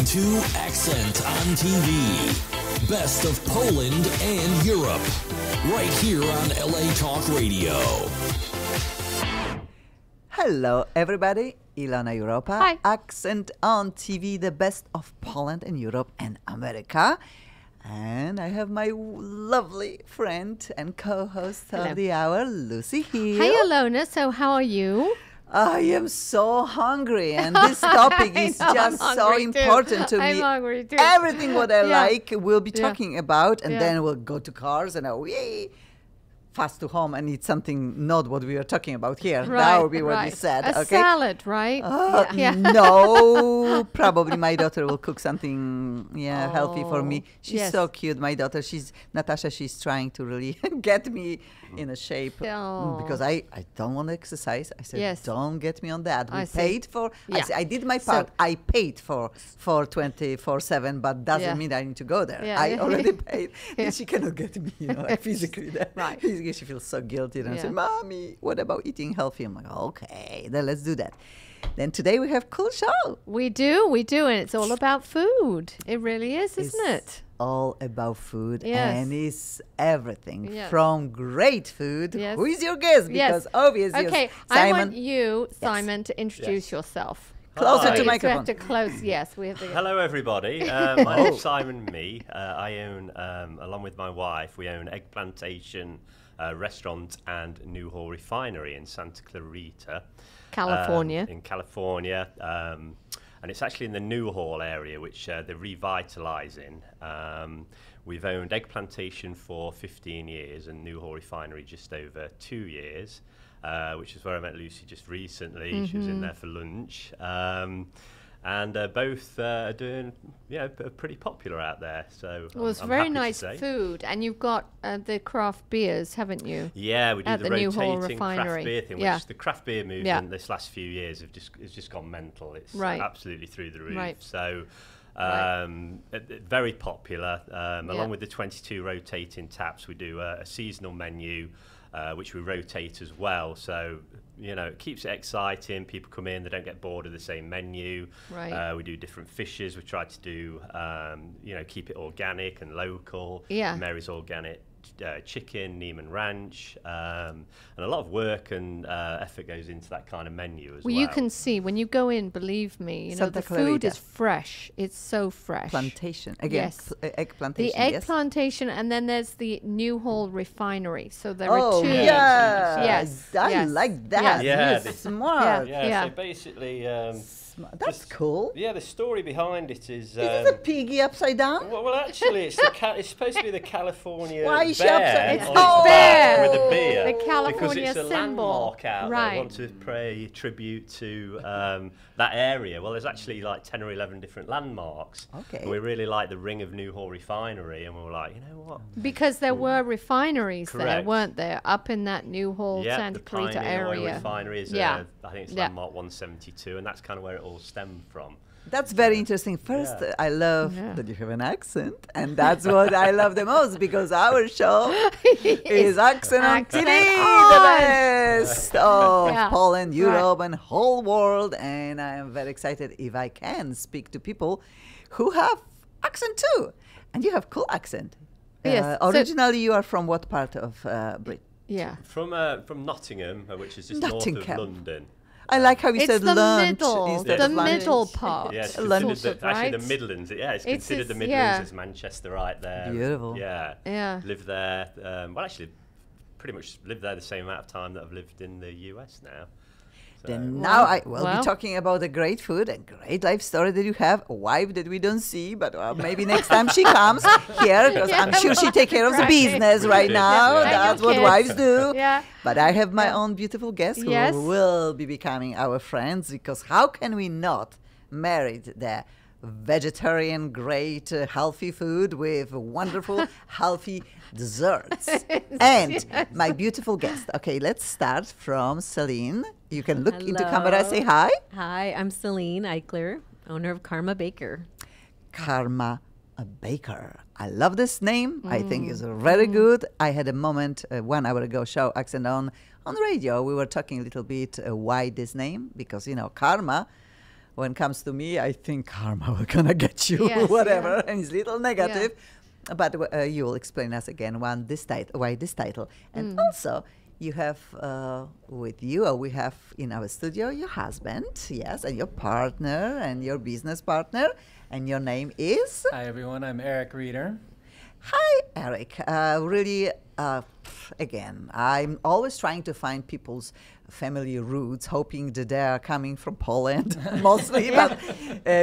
to Accent on TV. Best of Poland and Europe. Right here on LA Talk Radio. Hello, everybody. ILONA EUROPA. Hi. Accent on TV, the best of Poland and Europe and America. And I have my lovely friend and co-host of the hour, Lucie Hill. Hi, Ilona. So how are you? I am so hungry, and this topic is just so important to me. I'm hungry too. Everything what I Yeah. like, we'll be talking about, and Yeah. then we'll go to cars and yay, fast to home and eat something not what we are talking about here. That would be what we said. A okay. salad, right? No, probably my daughter will cook something healthy for me. She's yes. so cute, my daughter. Natasha, she's trying to really get me in a shape because I don't want to exercise. I said, Yes. don't get me on that. We I see. paid for, Yeah. I did my part. I paid for 24/7, but doesn't mean I need to go there. Yeah. I already paid. And she cannot get me, like physically there. Right. She feels so guilty. And I say, Yeah. Mommy, what about eating healthy? I'm like, okay, then let's do that. Then today we have cool show. We do, and it's all about food. It really is, isn't it? All about food, Yes. and it's everything Yes. from great food. Yes. Who is your guest? Because obviously, Okay, Simon, I want you, Simon, to introduce yourself. closer Hi. to We have microphone. to close. Yes, we have to. Hello, everybody. My name's Simon Mee. I own, along with my wife, we own Egg Plantation Restaurant and Newhall Refinery in Santa Clarita, California. in California, and it's actually in the Newhall area, which they're revitalising. We've owned Egg Plantation for 15 years and Newhall Refinery just over 2 years. Which is where I met Lucie just recently. She was in there for lunch. And both are doing, pretty popular out there. So Well, it's I'm very happy to nice say. food, and you've got the craft beers, haven't you? Yeah, we do At the the Newhall rotating Refinery. craft beer thing, Yeah. which the craft beer movement this last few years has just gone mental. It's Right. absolutely through the roof. Right. So Right. very popular. Along with the 22 rotating taps, we do a seasonal menu, which we rotate as well. So, it keeps it exciting. People come in, they don't get bored of the same menu. Right. We do different fishes. We try to do, keep it organic and local. Yeah. Mary's organic chicken, Neiman Ranch, and a lot of work and effort goes into that kind of menu as well. Well, you can see when you go in. Believe me, Santa the food Clarita. is fresh. It's so fresh. Plantation again. Yes. Egg plantation. The egg yes. plantation, and then there's the Newhall Refinery. So there are Oh two. yeah. Yes. I Yes. like that. Yes. Yeah, You're the- smart. Yeah. So basically, That's just- cool. yeah, the story behind it is. Is it a piggy upside down? Well, actually, it's it's supposed to be the California Why is she bear upside- It's on the its bear. back with a beer. The because California it's a symbol. landmark out there. Right. I want to pay tribute to that area. Well, there's actually like 10 or 11 different landmarks. Okay. And we really like the ring of Newhall Refinery, and we were like, you know what? Because there were refineries there, Correct. weren't there? Up in that Newhall, Yeah, Santa the Clarita Pioneer Oil area. Refinery is, Yeah. I think it's Yeah. landmark 172, and that's kind of where it all stemmed from. That's very interesting. First, Yeah. I love Yeah. that you have an accent, and that's what I love the most because our show is Accent on Accent TV, on. the best of Yeah. Poland, Right. Europe, and whole world. And I am very excited if I can speak to people who have accent too. And you have cool accent. Yes, so- Originally, you are from what part of Britain? Yeah. From Nottingham, which is just Nottingham. north of London. I like how you It's said the lunch middle, instead the of lunch. middle part. Yeah, it's London. considered actually the Midlands. Yeah, it's considered the Midlands yeah. as Manchester right there. Beautiful. Yeah. Yeah. Lived there. Well, actually, pretty much lived there the same amount of time that I've lived in the US now. So, Then now I will Well. be talking about the great food and great life story that you have, a wife that we don't see, but maybe next time she comes here, because I'm sure she take care of the Right. business right now. Yeah. That's And what your wives kids. do. Yeah. But I have my own beautiful guests who Yes. will be becoming our friends, because how can we not marry the vegetarian, great, healthy food with wonderful, healthy desserts? And my beautiful guest. Okay, let's start from Celine. You can look into camera, say hi. Hi, I'm Celine Ikeleler, owner of Karma Baker. Karma Baker. I love this name. I think it's very good. I had a moment 1 hour ago, show Accent on radio. We were talking a little bit why this name, because, karma when it comes to me, I think karma will gonna get you, Yes, whatever, yeah. and it's little negative. But you will explain us again why this title. And also, you have with you, or we have in our studio, your husband, yes, and your partner, and your business partner, and your name is? Hi everyone, I'm AREK REEDER. Hi, Eric. Really, again, I'm always trying to find people's family roots, hoping that they are coming from Poland mostly. But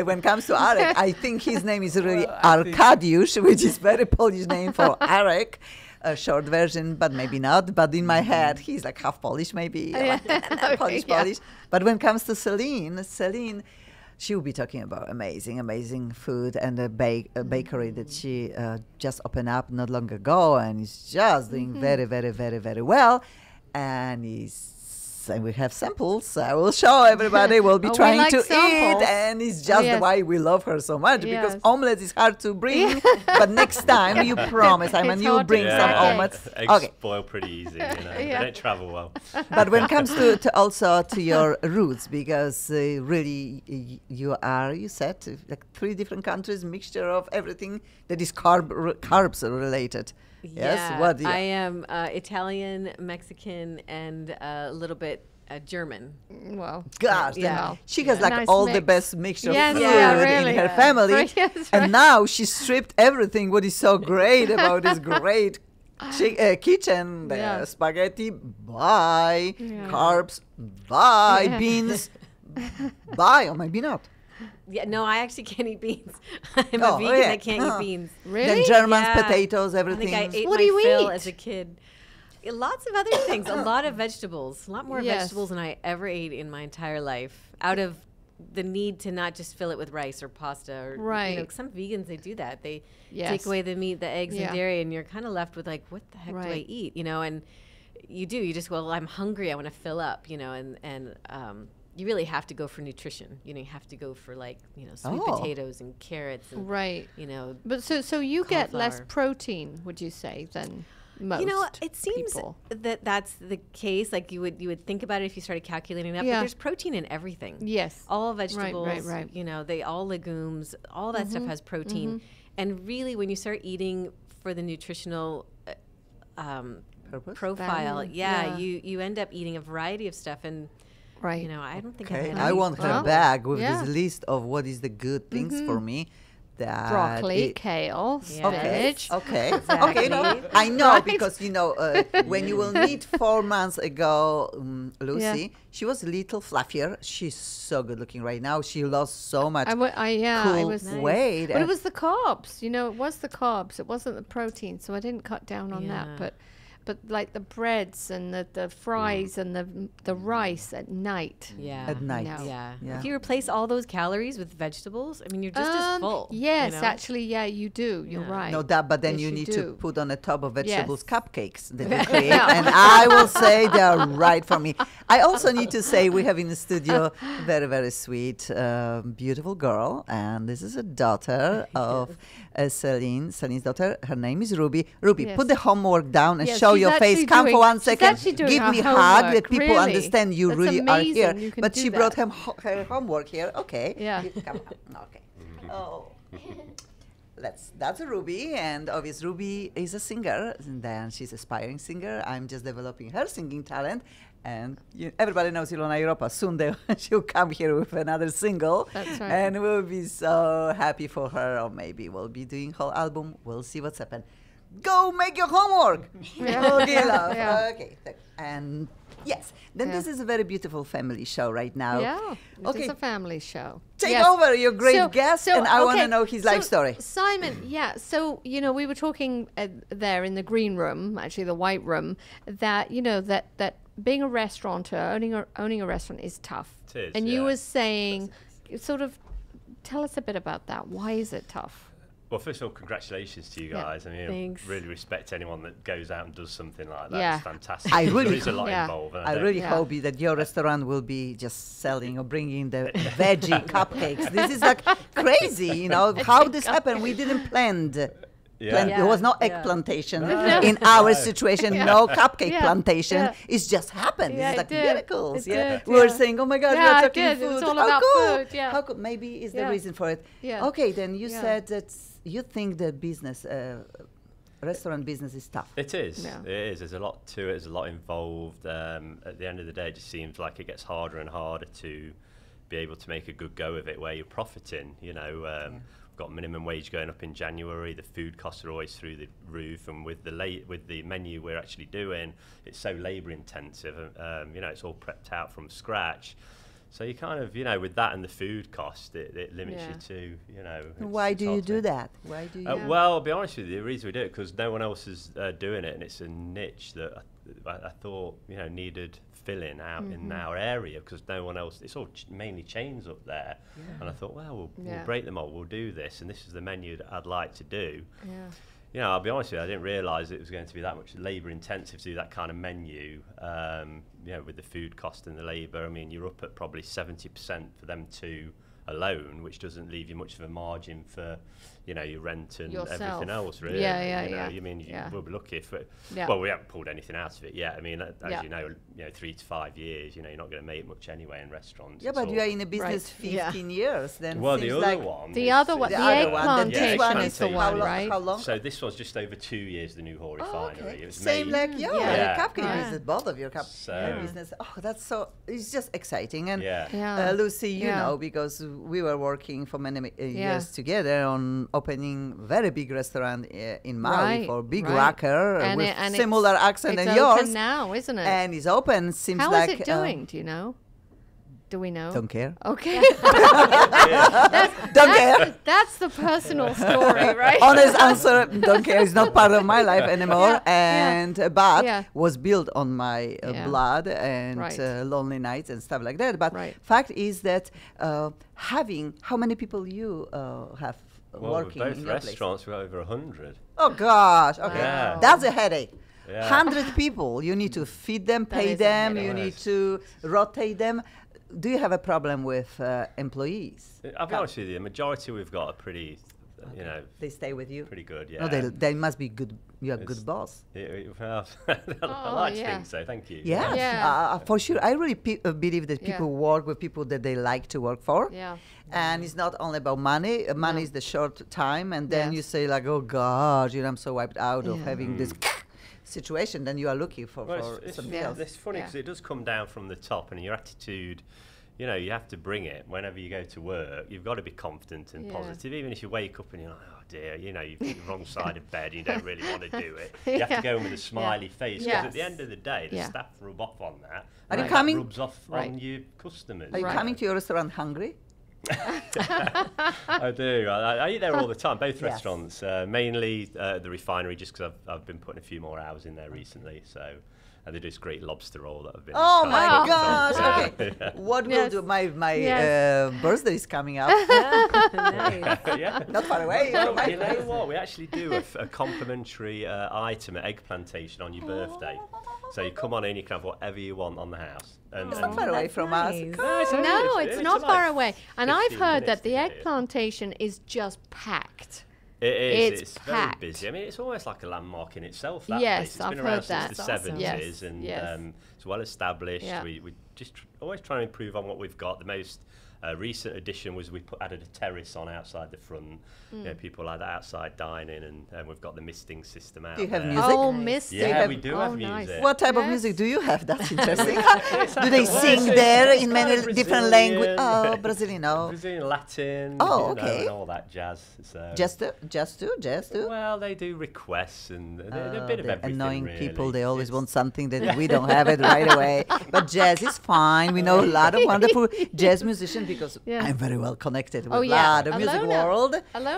when it comes to Arek, I think his name is really Arkadiusz, which is very Polish name for Arek. A short version, but maybe not. But in my head, he's like half Polish, maybe. Polish. But when it comes to Celine, she will be talking about amazing food and a bakery that she just opened up not long ago, and is just doing very well. And we have samples. I will show everybody. We'll be trying like to samples. eat, and it's just why we love her so much, because omelette is hard to bring. But next time, you promise, you will bring some omelette. Eggs spoil pretty easy, They don't travel well. But when it comes to also to your roots, because really you said like 3 different countries, mixture of everything that is carbs related. Yes, what? I am Italian, Mexican, and a little bit German. Well, Gosh, she has like Nice all the mix. best mixture of food really. in her family. Yes, And now she stripped everything. What is so great about this great kitchen? Spaghetti, bye. Carbs, bye. Beans, bye. Or maybe not. Yeah, no, I actually can't eat beans. I'm a vegan that can't eat beans. Really? Then Germans, Yeah. potatoes, everything. I think I ate What my do you fill eat? as a kid. Lots of other things. A lot of vegetables. A lot more Yes. vegetables than I ever ate in my entire life. Out of the need to not just fill it with rice or pasta. Or, Right. Some vegans, they do that. They Yes. take away the meat, the eggs, Yeah. and dairy, and you're kind of left with like, what the heck do I Right. eat? And you do. You just, I'm hungry. I want to fill up, and you really have to go for nutrition. You have to go for sweet potatoes and carrots and Right. you But so you get less cauliflower. protein, would you say, than most? It seems people? that that's the case. Like you would think about it if you started calculating it up. Yeah. But there's protein in everything. Yes. All vegetables. right. They all legumes. All that stuff has protein. And really, when you start eating for the nutritional Purpose? profile, Value, yeah, you end up eating a variety of stuff. And Right. I don't think Okay, I've I had want her Well, back with yeah. this list of what is the good things for me. That Broccoli, kale, spinach. Okay. Exactly. Okay. I know because when you will meet 4 months ago, Lucy, she was a little fluffier. She's so good looking right now. She lost so much I cool was weight. But it was the carbs, it was the carbs. It wasn't the protein, so I didn't cut down on that. But like the breads and the fries and the rice at night. Yeah. At night. No. Yeah. Yeah. If you replace all those calories with vegetables, you're just as full. Yes, actually, you do. You're right. No, but then Yes, you need to do. put on the top of vegetables Yes. cupcakes that we create, and I will say they are right for me. I also need to say we have in the studio very, very sweet, beautiful girl, and this is a daughter of Celine's daughter. Her name is Ruby. Ruby, Yes. put the homework down and Yes, show she's your face. actually Come for doing- 1 she's second. actually doing Give her me a hug. homework, Let people really. understand you That's really are here. amazing, you can But do she brought that. her homework here. Okay. Yeah. Come on. Okay. Oh. That's a Ruby, and obviously Ruby is a singer, and then she's aspiring singer. I'm just developing her singing talent, and everybody knows ILONA EUROPA. Soon she'll come here with another single, That's right. and we'll be so happy for her, or maybe we'll be doing whole album. We'll see what's happened. Go make your homework. Okay, love. Yeah. Okay, and yes, then this is a very beautiful family show right now. Yeah. Okay. It's a family show. Take Yes. over, your great guest, and I want to okay, know his life story. Simon, so, we were talking there in the green room, actually the white room, that, that being a restaurateur, owning a restaurant is tough. It is, and you yeah. were saying, sort of, tell us a bit about that. Why is it tough? Well, first of all, congratulations to you Yeah, guys. I thanks. really respect anyone that goes out and does something like that. Yeah. It's fantastic. I really there is a lot Yeah. involved. and I don't- really Yeah. hope that your restaurant will be just selling or bringing the veggie cupcakes. This is like crazy, how this happened. We didn't plan. There was no egg plantation in our situation. No cupcake plantation. It's just happened. It's like miracles. We were saying, "Oh my God, we are talking food. It was all How about cool! food. Yeah. How cool? Maybe is the reason for it." Okay, then you said that you think that business, restaurant business, is tough. It is. Yeah. It is. There's a lot to it. There's a lot involved. At the end of the day, it just seems like it gets harder and harder to be able to make a good go of it, where you're profiting. You know. Got minimum wage going up in January. The food costs are always through the roof, and with the menu we're actually doing, it's so labour intensive. You know, it's all prepped out from scratch. So you kind of, you know, with that and the food cost, it limits you to, you know. Why do you do that? Why do you? Well, I'll be honest with you. The reason we do it because no one else is doing it, and it's a niche that I thought, you know, needed filling out in our area because no one else. It's all mainly chains up there, and I thought, well, we'll break them all. We'll do this, and this is the menu that I'd like to do. Yeah. You know, I'll be honest with you, I didn't realise it was going to be that much labour intensive to do that kind of menu. You know, with the food cost and the labour, I mean, you're up at probably 70% for them two alone, which doesn't leave you much of a margin for, you know, your rent and everything else, really. You mean, you will be lucky if well, we haven't pulled anything out of it yet. I mean, as you know, 3 to 5 years, you know, you're not going to make much anyway in restaurants. Yeah, but you are in a business 15 years, then. Well, the other one. The egg plantation is the one, right? How long? So this was just over 2 years, the New Hall refinery. It was same like your cupcake business, both of your cupcake business. Oh, that's so, it's just exciting. And Lucy, you know, because we were working for many years together on opening very big restaurant in Maui for Big Rocker with similar accent than yours. It's open now, isn't it? And it's open. Seems How like. How is it doing? Do you know? Do we know? Don't care. Okay. Don't care. That's the personal story, right? Honest answer, don't care. It's not part of my life anymore. But was built on my blood and lonely nights and stuff like that. But fact is that how many people you have working both in your restaurants, place? we've got over 100. Oh, gosh. Okay. Wow. That's a headache. 100 people. You need to feed them, pay them. You need to rotate them. Do you have a problem with employees? I'll be honest with you, the majority we've got are pretty, you know. They stay with you? Pretty good, No, they must be good. You're a good boss. Well, I like to think so, thank you. Yes, for sure. I really believe that people work with people that they like to work for. Yeah. And it's not only about money. Money is the short time. And then you say like, oh, God, you know, I'm so wiped out of having this situation. Then you are looking for something else. It's funny because it does come down from the top, and your attitude, you know, you have to bring it whenever you go to work. You've got to be confident and positive, even if you wake up and you're like, oh dear, you know, you're the wrong side of bed and you don't really want to do it. You have to go in with a smiley face, because at the end of the day, the staff rub off on that. Are you coming? That rubs off on your customers. Are you coming to your restaurant hungry? I do. I eat there all the time, both restaurants. Mainly the refinery, just because I've been putting a few more hours in there recently. So, and they do this great lobster roll that I've been. Oh my gosh! Okay, what we'll do? My birthday is coming up. Not far away. You know what? We actually do a complimentary item at Egg Plantation on your birthday. So you come on in, you can have whatever you want on the house. It's not far away from us. No, it's not far away. And I've heard that the egg plantation is just packed. It is. It's packed. Very busy. I mean, it's almost like a landmark in itself. That yes, place. It's I've been heard around that. since the 70s, and it's well established. Yeah. We just always try to improve on what we've got. The most recent addition was we added a terrace on outside the front. You know, people like that outside dining, and we've got the misting system out. Do you have there. music? Oh, misting. Yeah, we do have music. What type of music do you have? That's interesting. Do they sing there in many different languages? Oh, Brazilian, no. Brazilian, Latin. Oh, okay. And all that jazz. So. Jazz too? Well, they do requests and they're a bit of everything. Annoying really. people, they always want something that we don't have it right away. But jazz is fine. We know a lot of wonderful jazz musicians because I'm very well connected with a lot of music world. Ilona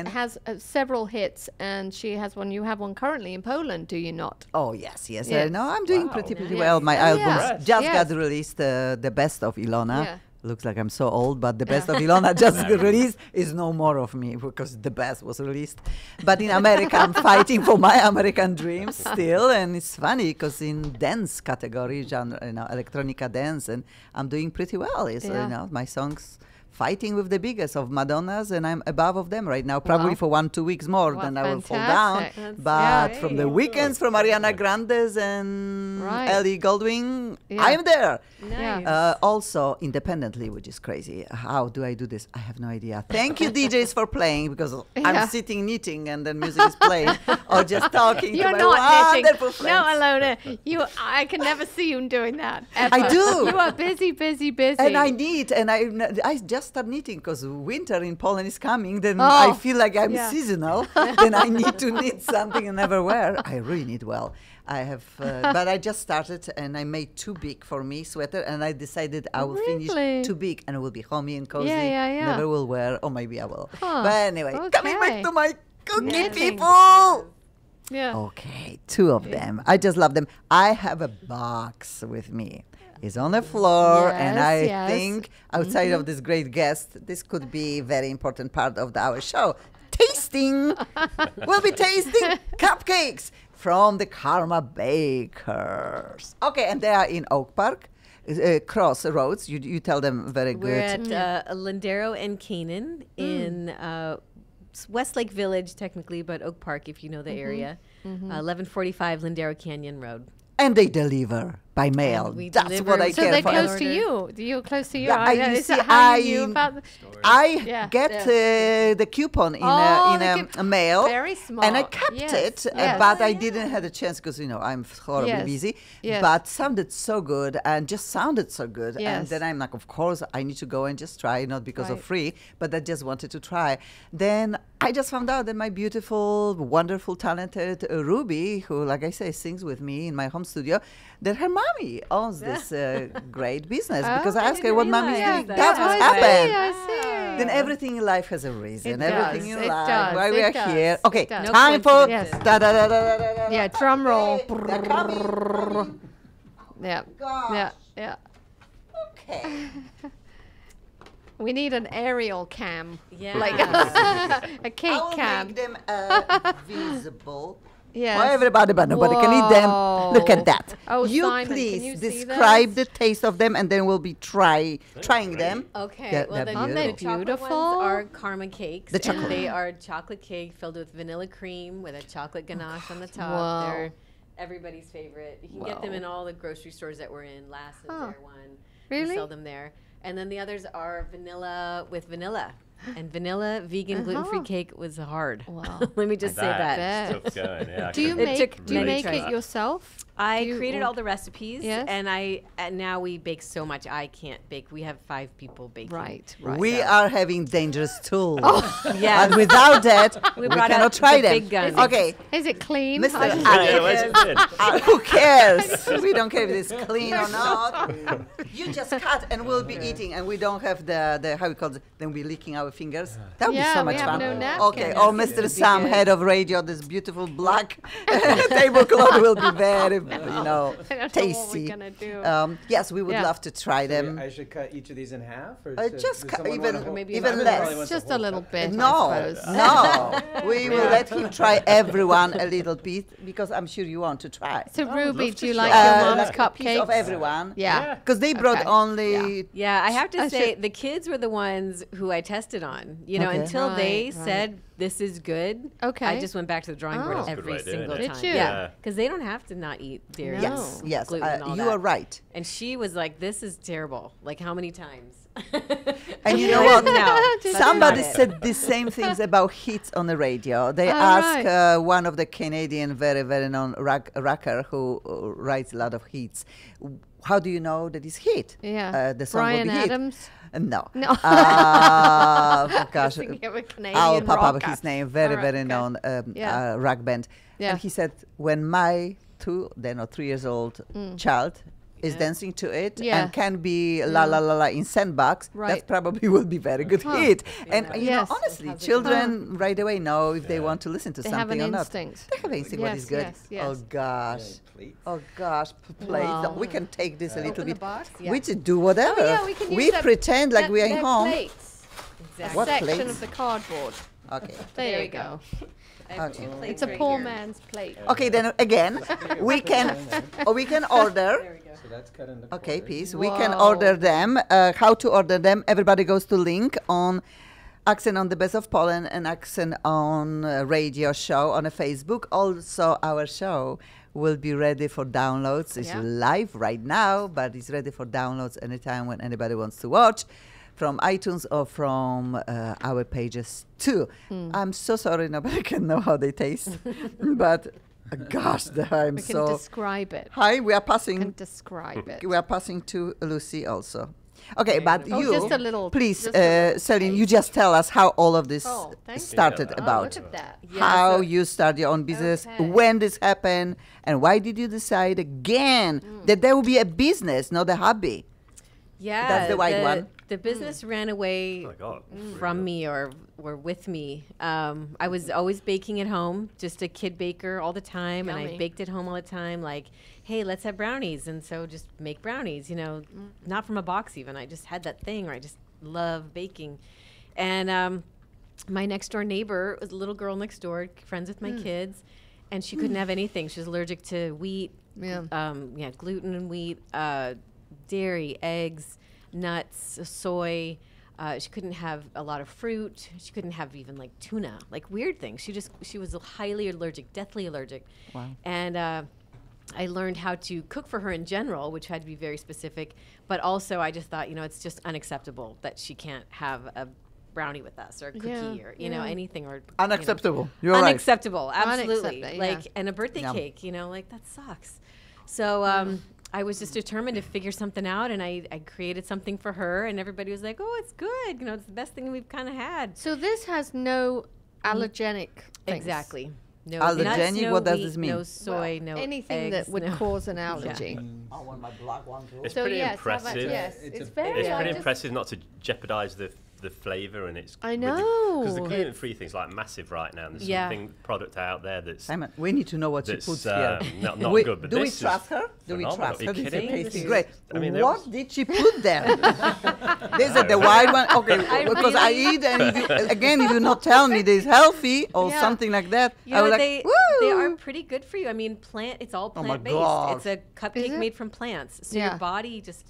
has several hits, and she has one. You have one currently in Poland, do you not? Oh, yes. No, I'm doing pretty well. My albums just got released, the best of Ilona. Yeah. Looks like I'm so old, but the best of Ilona just released is no more of me because the best was released. But in America, I'm fighting for my American dreams still, and it's funny because in dance category, genre, electronica dance, and I'm doing pretty well. You know, my songs fighting with the biggest of Madonnas, and I'm above of them right now, probably Wow. for 1-2 weeks more. Wow, then I will fall down. fantastic. But from the weekends from Ariana Grande's and Right. Ellie Goldwing, Yeah. I am there. Yeah. Also independently, which is crazy. How do I do this? I have no idea. Thank you, DJs, for playing, because Yeah. I'm sitting knitting and then music is playing or just talking You're to my not knitting. wonderful No, friends. Alona, I can never see you doing that. Ever. I do. You are busy, busy, busy. And I knit, and I just start knitting because winter in Poland is coming. Then Oh, I feel like I'm yeah. seasonal. Then I need to knit something and never wear. I really knit well. I have, but I just started and I made too big for me sweater, and I decided I will Really? finish too big and it will be homey and cozy. Yeah. Never will wear, or maybe I will. Huh. But anyway, coming Okay. back to my cookie Knitting. people. Yeah. Okay, 2 of them. I just love them. I have a box with me. It's on the floor, and I Yes. think outside of this great guest, this could be a very important part of our show. Tasting. We'll be tasting cupcakes from the Karma Bakers. Okay, and they are in Oak Park, Crossroads. You tell them very We're good. at Lindero and Canaan in Westlake Village, technically, but Oak Park, if you know the area. 1145 Lindero Canyon Road. And they deliver by mail. we That's deliver what I with So care they're for. close to you. You're close to you. Yeah, you Is see, that how you knew about I Yeah. get the coupon in Oh, in the a mail, Very smart. and I kept Yes, it, yes. but I didn't have a chance because I'm horribly Yes, busy. yes. But sounded so good and just sounded so good, and Yes. then I'm like, of course, I need to go and just try, not because of Right. free, but I just wanted to try. Then I just found out that my beautiful, wonderful, talented Ruby, who, like I say, sings with me in my home studio, that her mommy owns this great business, because I I asked her didn't what mommy's realize doing. that. That's I what's see, happened. I see. Then everything in life has a reason. It Everything does, in it life, does, why we it are does, here. it Okay, does. No time for coincidence. Yes. da da da da da da. Yeah, drum roll. Okay, they're coming. Yeah. Gosh. Yeah. Okay. We need an aerial cam. Yeah. Like a cake I will cam. make them visible. Yes. For everybody, but nobody can eat them. Look Whoa. at that. Oh, you Simon, can please you see describe those? the taste of them, and then we'll be trying them. Okay, They're- well, they're the Aren't they chocolate beautiful? ones are Karma cakes. The chocolate. And they are chocolate cake filled with vanilla cream with a chocolate ganache on the top. Wow. They're everybody's favorite. You can get them Wow. in all the grocery stores that we're in. Lassen's Huh. there one. Really? We sell them there. And then the others are vanilla with vanilla. And vanilla vegan gluten-free cake was hard. Wow. Let me just say that. bet. Tough going, yeah. I Do you couldn't- It took do you many make tries. it yourself? I Do you- created all the recipes, Yes. and now we bake so much I can't bake. We have 5 people baking. Right. We are having dangerous tools. Yes. And without that, we brought cannot out try the them. big guns. Okay, Is it clean? Mr. I- Yeah, where's it been? who cares? We don't care if it's clean or not. You just cut and we'll be eating, and we don't have the how we call it, then we're licking our fingers. That would be Yeah, so we much have fun. no Okay, napkins. or Mr. Sam, head of radio, this beautiful black tablecloth will be very, I don't know what we're tasty. gonna do. Yes, we would Yeah. love to try them. I should cut each of these in half, or just does cut someone even- wanna hold- maybe even Simon less. probably wants to Just a hold little that. bit. No, I suppose. no. We will let him try everyone a little bit, because I'm sure you want to try. So Ruby, love do you to like try. your mom's Like a piece cupcakes? of everyone. Yeah. Because they brought Okay. only. Yeah, I have to I say should- the kids were the ones who I tested on. You know, Okay. until they Right, right. said this is good. Okay. I just went back to the drawing board Oh. That's a good way every of doing single it. time. Did you? Yeah, because they don't have to not eat dairy. No. Yes, yes. gluten and all You that. are right. And she was like, "This is terrible. Like, how many times?" And you know what? No, Just Somebody not it. said the same things about hits on the radio. They All asked right. one of the Canadian very, very known rocker who writes a lot of hits. How do you know that it's hit? Yeah. The song Brian will be hit. Adams. No. No. Gosh. Thinking of a Canadian I'll pop up rocker. his name. Very, All right, very okay. known Yeah. rock band. Yeah. And he said, when my 2 or 3 years old child is dancing to it Yeah. and can be la la la la in sandbox, that Right. probably will be very good Huh. hit. And you know, Yes. honestly, Has a good- children right away know if they want to listen to They have something an or not. instinct. They have an instinct what Yes, is good. yes, yes. Oh gosh. Please. Oh gosh, please. Wow. We can take this a little Open the bit. box? We Yeah. just do whatever. Oh, yeah, we can use we that- pretend like that- we are they're home. Plates. Exactly. What Section plates? of the cardboard. Okay. There There you you go. Okay. It's a poor man's plate. Okay, then again, we can order. So that's cut into Okay, quarters. please. We can order them. How to order them? Everybody goes to link on Accent on the Best of Poland and Accent on Radio show on a Facebook. Also, our show will be ready for downloads. It's live right now, but it's ready for downloads anytime when anybody wants to watch from iTunes or from our pages too. I'm so sorry nobody can know how they taste, but gosh, I'm We can so... describe it. Hi, we are We passing... can describe it. We are passing to Lucy also. Okay, but you, just a little, please, just a little Celine, you just tell us how all of this thank you. started Yeah. about. Look at that. How you start your own business, Okay. when this happened, and why did you decide again that there will be a business, not a hobby? Yeah, That's the white one. The business ran away Oh my God. from me or with me. I was always baking at home, just a kid baker all the time, and I Yummy. baked at home all the time. Like, hey, let's have brownies, and so just make brownies. You know, not from a box even. I just had that thing where I just love baking, and my next door neighbor was a little girl next door, friends with my kids, and she couldn't have anything. She was allergic to wheat, gluten and wheat, dairy, eggs, nuts, soy. She couldn't have a lot of fruit. She couldn't have even like tuna, like weird things. She was highly allergic, deathly allergic. Wow. And I learned how to cook for her in general, which had to be very specific. But also, I just thought, it's just unacceptable that she can't have a brownie with us or a cookie or anything or Unacceptable. You're right. unacceptable, absolutely. Unacceptable, like and a birthday cake, like that sucks. So I was just determined to figure something out, and I created something for her, and everybody was like, "Oh, it's good. It's the best thing we've kind of had." So this has no allergenic things. Exactly. No Allergenic? nuts, no what does wheat, this mean? No soy, no Anything eggs, that would no. cause an allergy. I want my black one too. It's So pretty yes, how about- impressive. yes, It's it's a very. It's I pretty just- impressive not to jeopardize the flavour, and it's I because the know. gluten-free thing's like massive right now, and there's Yeah. something product out there that's Simon, we need to know what she that's puts here. not good. But do we this is trust her? Do we phenomenal. trust Are her? you This kidding? tastes This is- great. I mean, there What was- did she put there? This is the white one. Okay, because I eat, and if you not tell me this healthy or Yeah. something like that, You I know, was they like, woo! they are pretty good for you. I mean, it's all Oh my plant-based. gosh. It's a cupcake it? made from plants. So Yeah. your body just,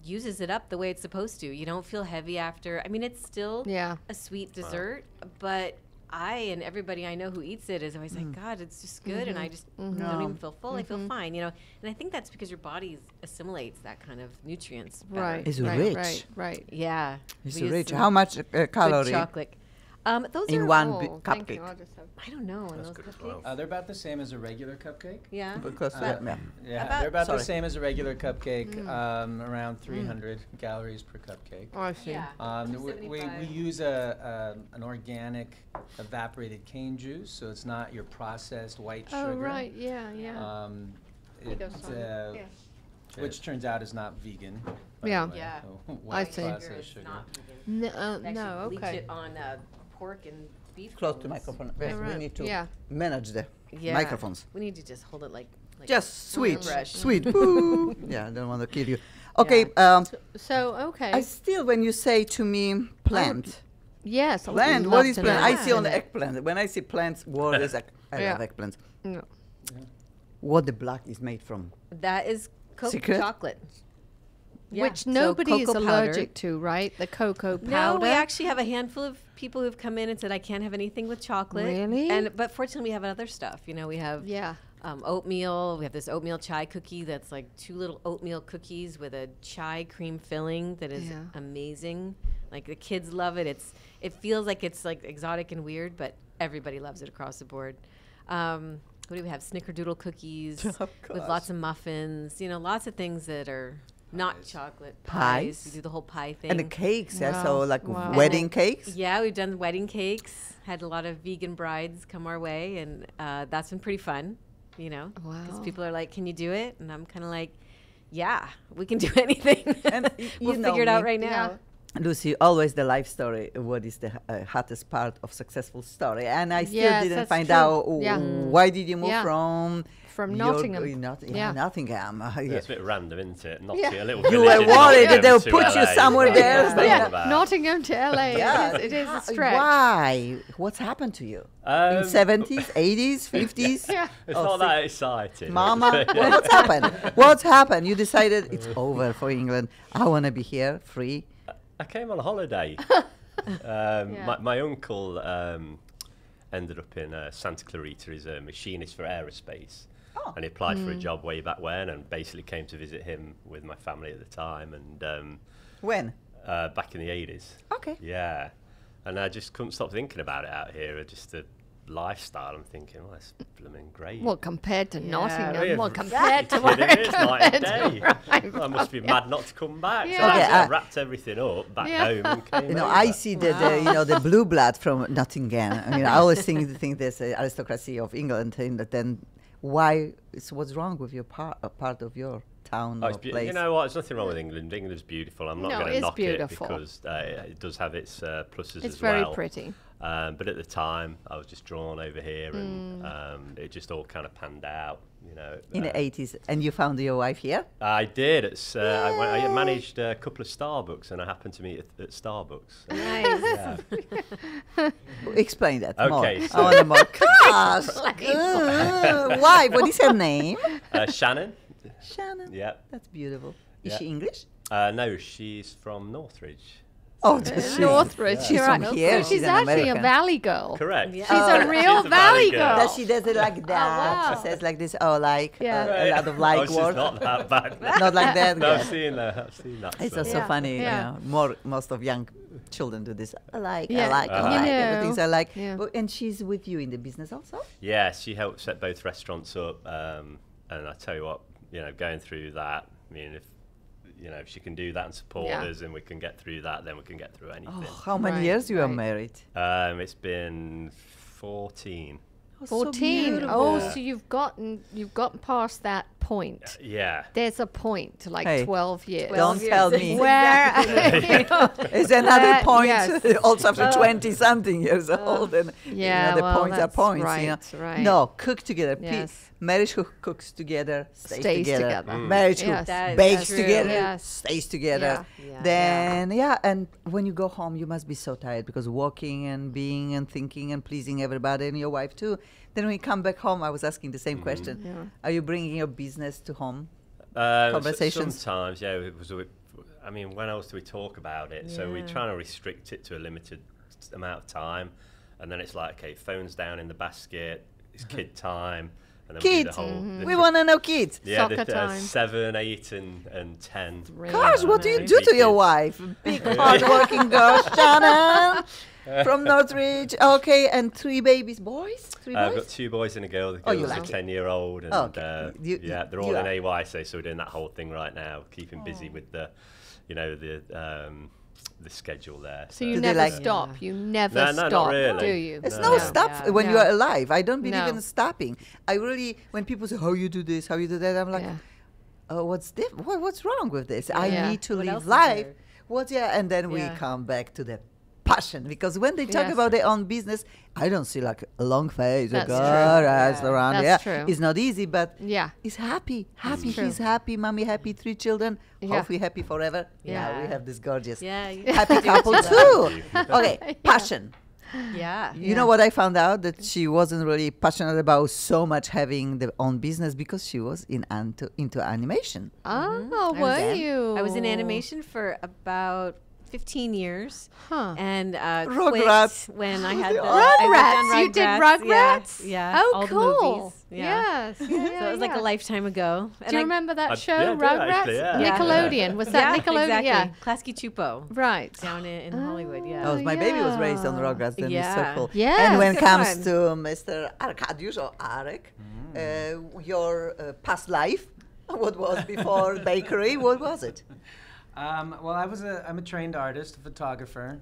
uses it up the way it's supposed to. You don't feel heavy after. I mean, it's still Yeah. a sweet dessert, but I and everybody I know who eats it is always like, God, it's just good, and I just don't even feel full. I feel fine, And I think that's because your body assimilates that kind of nutrients better. Right. It's right, rich. Right. Yeah. It's we use rich. some How much good calorie? chocolate. Those In are one Oh, cupcake? thank you. I'll just have. I don't know. On That's those good as cupcakes. well. They're about the same as a regular cupcake. Yeah. Because Yeah, About- they're about Sorry. the same as a regular cupcake, around 300 calories per cupcake. Oh, I see. Yeah. We 275. use an organic evaporated cane juice, so it's not your processed white Oh, sugar. right. Yeah. It, Those ones, yes. which turns out is not vegan. by Yeah. the way, Yeah. so I white see. processed sugar. Not vegan. No, They actually no. bleach Okay. it on pork and beef. Close to bones. microphone. All Yes, we right. need to Yeah. manage the Yeah. microphones. We need to just hold it like Just sweet, brush. sweet. Boo. Yeah, I don't want to kill you. Okay, So okay. I still, when you say to me plant, Yes. I would plant, love what is to plant? know I what's see on in the it. eggplant. When I see plants, what is I Yeah. love eggplants. No. What the black is made from? that is Coke Secret? chocolate. Yeah. Which So nobody is cocoa powder. allergic to, right? The cocoa powder. No, we actually have a handful of people who've come in and said I can't have anything with chocolate. Really? But fortunately, we have other stuff. We have Yeah. oatmeal. We have this oatmeal chai cookie that's like 2 little oatmeal cookies with a chai cream filling that is Yeah. amazing. Like the kids love it. It feels like it's like exotic and weird, but everybody loves it across the board. What do we have? Snickerdoodle cookies Of with course. lots of muffins. Lots of things that are not chocolate Pies. We do the whole pie thing. And the cakes, yeah, so Wow. like Wow. wedding cakes. Yeah, we've done wedding cakes. Had a lot of vegan brides come our way, and that's been pretty fun. Because Wow. people are like, "Can you do it?" And I'm kind of like, "Yeah, we can do anything." And we'll you know figure it out me. right now. Yeah. Lucy, always the life story. What is the hottest part of successful story? And I still Yes, didn't that's find true. out Yeah. why did you move Yeah. from from You're Nottingham. yeah, Nottingham. Yeah, Yeah. it's a bit random, isn't it? Not Yeah. a little You village were in worried that Nottingham they'll to put you LA. somewhere That's what there. I'm talking Yeah, about. Nottingham to LA. Yeah. It is a stretch. Why? What's happened to you? In 70s, 80s, 50s? Yeah. It's Oh, not that exciting. Mama, what's happened? What's happened? You decided it's over for England. I want to be here, free. I came on holiday. My uncle ended up in Santa Clarita. He's a machinist for aerospace. Oh. And he applied for a job way back when and basically came to visit him with my family at the time. And When? back in the 80s. Okay. Yeah. And I just couldn't stop thinking about it out here. Just the lifestyle. I'm thinking, well, that's blooming great. Well, compared to Nottingham. Yeah, Well, compared to it where is night and day. right. I must be mad not to come back. Yeah. So Okay, I wrapped everything up back Yeah. home and came You know, over. I see the blue blood from Nottingham. I mean, I always think there's an aristocracy of England, and then why? What's wrong with your part of your town Oh, or it's place? you know what? There's nothing wrong with England. England's beautiful. I'm not No, going to it's knock beautiful. it because it does have its pluses It's as very well. pretty. But at the time, I was just drawn over here, and it just all kind of panned out. You know. In the 80s, and you found your wife here? I did. I managed a couple of Starbucks, and I happened to meet at Starbucks. Nice. Yeah. Explain that Okay, more. so- I want to more. Gosh! Wife, what is her name? Shannon. Shannon. Yeah. That's beautiful. Is Yeah. she English? No, she's from Northridge. Oh, she's Northridge. She's You're from right. here. So she's she's an actually American. a valley girl. Correct. Yeah. She's a real She's a valley girl. That she does it like that. wow. She says like this. Oh, like Yeah. a lot of like she's words. not that bad. Not like that. No, yeah. I've seen that. It's so. also Yeah. funny. Yeah. You know, most of young children do this. I like. Yeah. I like. I You like. know. Everything's I like. Yeah. But, and she's with you in the business also. Yeah, she helped set both restaurants up, and I tell you what, going through that. I mean, if she can do that and support Yeah. us, and we can get through that, then we can get through anything. Oh, how many Right, years you are right. married? It's been 14. Oh, so 14. beautiful. Oh, Yeah. so you've gotten past that point. Yeah. There's a point to like Hey, 12 years. Don't tell me. Where It's another That- point. yes. Also after 20-something years old, and Yeah, the well, points are that's points. right, right. No, cook together. Yes. Marriage who cooks together stays Stays together. together. Marriage who Yes. That is bakes true. together Yes. stays together. Yeah. Yeah. Then and when you go home, you must be so tired because walking and being and thinking and pleasing everybody and your wife too. Then when you come back home, I was asking the same question. Yeah. Are you bringing your business to home? Conversations? Sometimes, yeah. I mean, when else do we talk about it? So we're Yeah. trying to restrict it to a limited amount of time, and then it's like, okay, phone's down in the basket. It's kid time, and then we do Kids. the whole. the We tr- want to know kids. Yeah, Soccer time. 7, 8, and 10. Gosh, what do you Three do to your kids. wife? Big hard-working girl, Shannon, from Northridge. Okay, and 3 babies, boys? 3 I've boys? got 2 boys and a girl. The Oh, you girl's a like it. 10-year-old, and Oh, okay. yeah, they're you all in are- AYSA, so we're doing that whole thing right now, keeping busy with the schedule there. So you Do they never like- stop. You never No, not stop, really. do you? It's No. no Yeah. stop Yeah. when you No. are alive. I don't believe No. in stopping. I really, when people say, how you do this, how you do that, I'm like, Yeah. what's wrong with this? I Yeah. need to What else live is life. there? And then we Yeah. come back to the passion because when they talk Yes. about their own business, I don't see like a long face. That's like, true. "Oh, Yeah. restaurant." That's yeah, true. it's not easy, but Yeah. he's happy. Happy, true. he's happy. Mommy happy. 3 children. Yeah. Hopefully happy forever. Yeah, Yeah. we have this gorgeous Yeah. happy couple too. Okay, passion. Yeah. You know what I found out? That she wasn't really passionate about so much having their own business because she was into animation. Oh, I were was- you? I was in animation for about 15 years. Huh. And Rugrats. quit when I had the Rugrats. You did Rugrats? Yeah. Oh, all the cool. movies. Yeah. Yes. So it was like a lifetime ago. Do you remember that I- show, yeah, I do Rugrats? actually, yeah. Nickelodeon. Was that Nickelodeon? Exactly. Yeah. Klasky Chupo Right. down in Hollywood. Yeah. Oh, my baby was raised on yeah. Rugrats. Then it's so Yeah. cool. Yes, And when it good comes one. to Mr. Arkadiusz or Arek, your past life, what was before bakery? What was it? Well, I'm a trained artist, a photographer.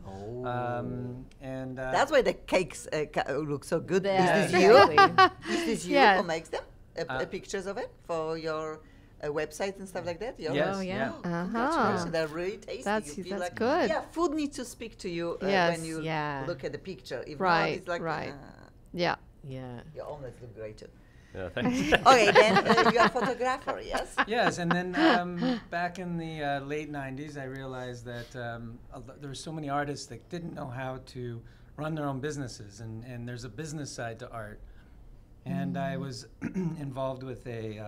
And That's why the cakes look so good. Yeah, Is this you? exactly. Is this you Yeah. who makes them? Pictures of it for your website and stuff like that? Your Yes, Oh, yeah. yeah. Congratulations, Uh-huh. they're really tasty. That's- You feel that's like, good. Yeah, food needs to speak to you Yes. when you Yeah. look at the picture. If not, Right, it's like, right. Yeah. Yeah. your omelets look great too. Yeah, thanks. Okay, then you're a photographer, yes? Yes, and then back in the late 90s, I realized that there were so many artists that didn't know how to run their own businesses, and there's a business side to art. And I was involved with a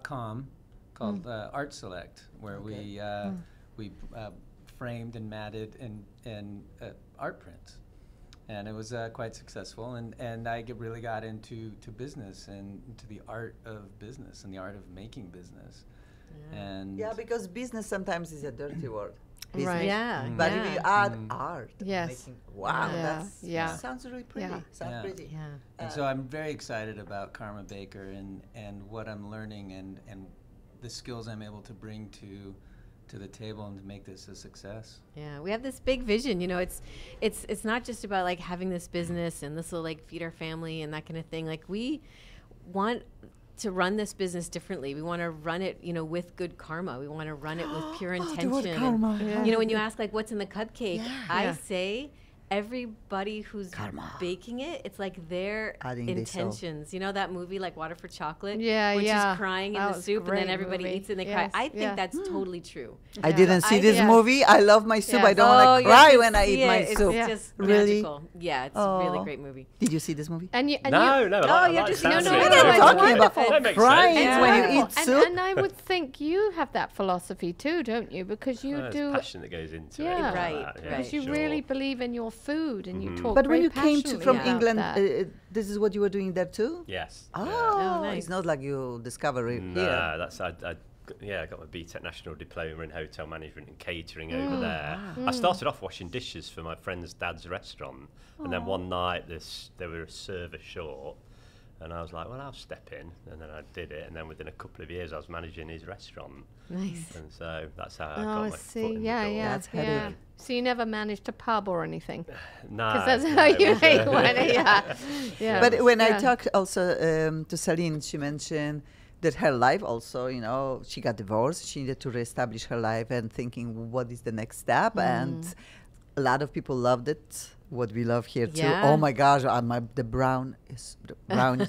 .com called Art Select, where we framed and matted and art prints. And it was quite successful, and I really got into business and into the art of business and the art of making business. Yeah. And Yeah, because business sometimes is a dirty word. Right. Business. Yeah. But yeah. if you add art, Yes. making, wow, Yeah. Yeah. that sounds really pretty. Yeah. Sounds Yeah. pretty. Yeah. And so I'm very excited about Karma Baker and what I'm learning and the skills I'm able to bring to the table and to make this a success. Yeah, we have this big vision. You know, it's not just about like having this business and this will like feed our family and that kind of thing. Like we want to run this business differently. We want to run it, you know, with good karma. We want to run it with pure intention. The word karma. And, you know, when you ask like what's in the cupcake, I Yeah. say everybody who's Karma. baking it, it's like their Adding their soul. intentions. You know that movie like Water for Chocolate? Yeah, when yeah. she's crying in That the was soup and then great everybody movie. eats it and they Yes, cry. I think yeah. that's totally true. I Yeah. didn't see this Yes. movie. I love my soup. Yes. I don't want to you cry have to when I see eat my it. soup. It's just Really? magical. Yeah, it's a really Oh. great movie. Did you see this movie? And you, and No, you, no. Oh, I you're like just the no, sound no, of no, it. no. What are It's you talking about? wonderful. That makes Crying sense. when you Wonderful. eat soup? And I would think you have that philosophy too, don't you? Because you There's do. passion that goes into Yeah. it. Right, Yeah, right. Because you sure. really believe in your food and you talk But when very you came passionately from about England, that. this is what you were doing there too? Yes. Oh, yeah. nice. it's not like you discover it No, here. that's I got my BTEC National Diploma in Hotel Management and Catering over there. I started off washing dishes for my friend's dad's restaurant, and then one night there were a server short, and I was like, well, I'll step in, and then I did it, and then within a couple of years I was managing his restaurant, Nice. and so that's how I Oh, got I my see. foot in Yeah, the door. yeah, That's how yeah. it- So you never managed a pub or anything? No, Because that's no, how it you was, make money. Yeah. Yeah. But when I Yeah. talked also to Celine, she mentioned that her life also, you know, she got divorced. She needed to reestablish her life and thinking what is the next step. And a lot of people loved it. What we love here too. Yeah. Oh my gosh, the brown is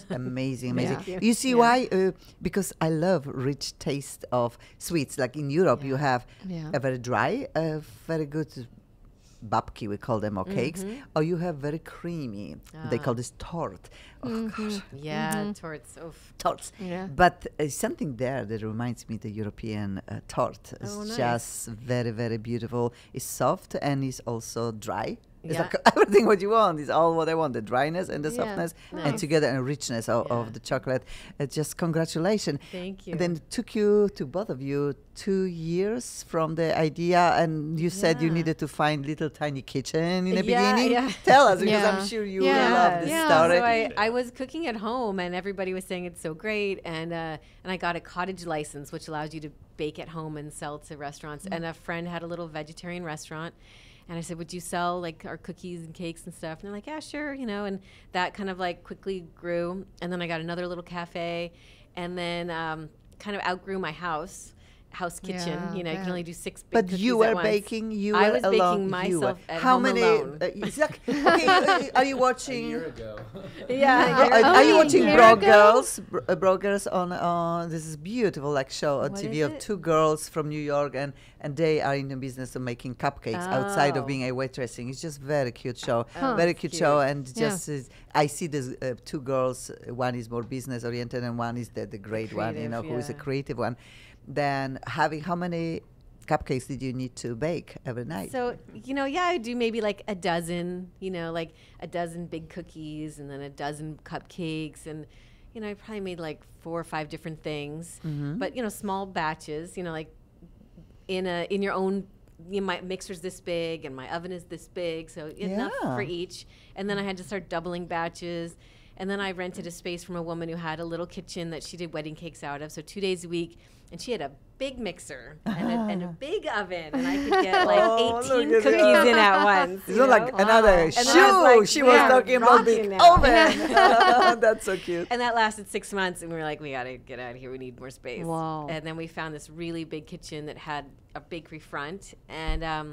amazing, amazing. Yeah. You see why? Because I love rich taste of sweets. Like in Europe, you have Yeah. a very dry, very good babki, we call them, or cakes, or you have very creamy. They call this tort. Oh gosh, Yeah, torts. Oof. torts. Yeah. But something there that reminds me the European tort. It's Oh, nice. just very, very beautiful. It's soft and it's also dry. It's Yeah. like everything what you want is all what I want, the dryness and the Yeah. softness and Nice. together and richness of Yeah. the chocolate. Just congratulations. Thank you. Then it took you, to both of you, 2 years from the idea, and you said you Yeah. needed to find little tiny kitchen in the Yeah, beginning. yeah. Tell us, because Yeah. I'm sure you Yeah. love this Yeah. story. So I was cooking at home, and everybody was saying it's so great, and I got a cottage license, which allows you to bake at home and sell to restaurants. And a friend had a little vegetarian restaurant, and I said, "Would you sell like our cookies and cakes and stuff?" And they're like, "Yeah, sure," you know. And that kind of like quickly grew. And then I got another little cafe, and then kind of outgrew my house kitchen. Yeah, You know, you can yeah. only do 6 big But cookies you at were once. baking. You I were was alone. baking You were. myself at How home many? alone. Okay, are you A watching? year ago. Yeah. Are you Oh, watching year Bro ago? Girls? Bro Girls on this is beautiful like show on What TV is of it? 2 girls from New York and they are in the business of making cupcakes outside of Oh. being a waitressing. It's just very cute show, Oh, very that's cute cute. show, and Yeah. just I see these 2 girls. One is more business oriented and one is the great one, you know, creative, who is a yeah. creative one. Then how many cupcakes did you need to bake every night? So, you know, yeah, I do maybe like a dozen, you know, like a dozen big cookies and then a dozen cupcakes. And, you know, I probably made like 4 or 5 different things, but, you know, small batches, you know, like in your own, you know, my mixer's this big and my oven is this big. So enough Yeah. for each. And then I had to start doubling batches. And then I rented a space from a woman who had a little kitchen that she did wedding cakes out of. So 2 days a week. And she had a big mixer and a big oven. And I could get like Oh, 18 look at cookies that. in at once. It's you not like know? another And then I shoe. was like, She was yeah, talking about rocking big now. oven. That's so cute. And that lasted 6 months, and we were like, we gotta get out of here. We need more space. Wow. And then we found this really big kitchen that had a bakery front, and I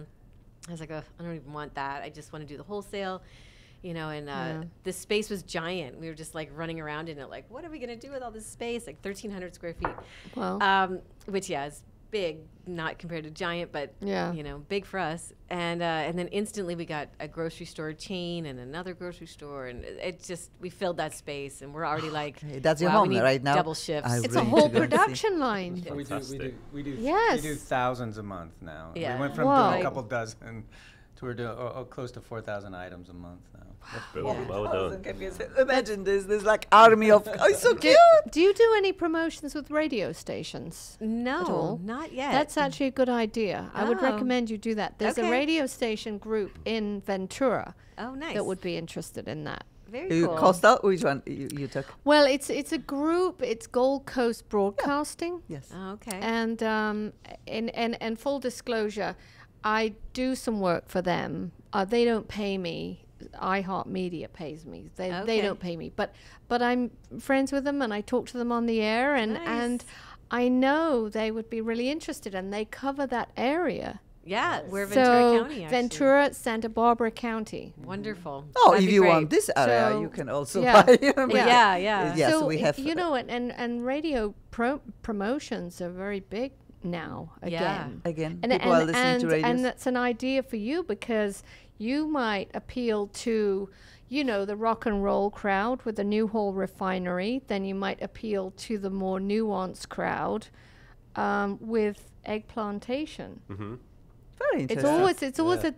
was like, oh, I don't even want that. I just want to do the wholesale. you know, and the space was giant. We were just like running around in it, like, what are we going to do with all this space? Like 1,300 square feet. Wow. Which, yeah, is big, not compared to giant, but, Yeah. you know, big for us. And then instantly we got a grocery store chain and another grocery store. And it just, we filled that space. And we're already like, That's your wow, we home need right now. double shifts. I It's a really whole to go and see. production line. We do Yes. thousands a month now. Yeah. We went from Wow. doing a couple dozen to we're doing close to 4,000 items a month now. That's brilliant. Well done. Imagine this. There's like army of. Oh, it's so cute. Do you do any promotions with radio stations? No, all? not yet. That's actually a good idea. I would Oh. recommend you do that. There's a Okay. radio station group in Ventura oh, nice. that would be interested in that. Very You cool. Costa, which one you took? Well, it's a group. It's Gold Coast Broadcasting. Yes. Oh, okay. And in full disclosure, I do some work for them. They don't pay me. iHeartMedia pays me. They Okay. don't pay me. But I'm friends with them, and I talk to them on the air, and Nice. I know they would be really interested, and they cover that area. Yeah, we're So Ventura County, actually. Ventura, Santa Barbara County. Wonderful. Oh, That'd if be you great. want this area, So, you can also yeah. buy. Yeah, yeah. Yes, so we have. you know, and radio promotions are very big now again. Again, And, people are listening and, to radios. and that's an idea for you, because you might appeal to, you know, the rock and roll crowd with the New Hall Refinery. Then you might appeal to the more nuanced crowd with egg plantation. Mm-hmm. Very interesting. It's always a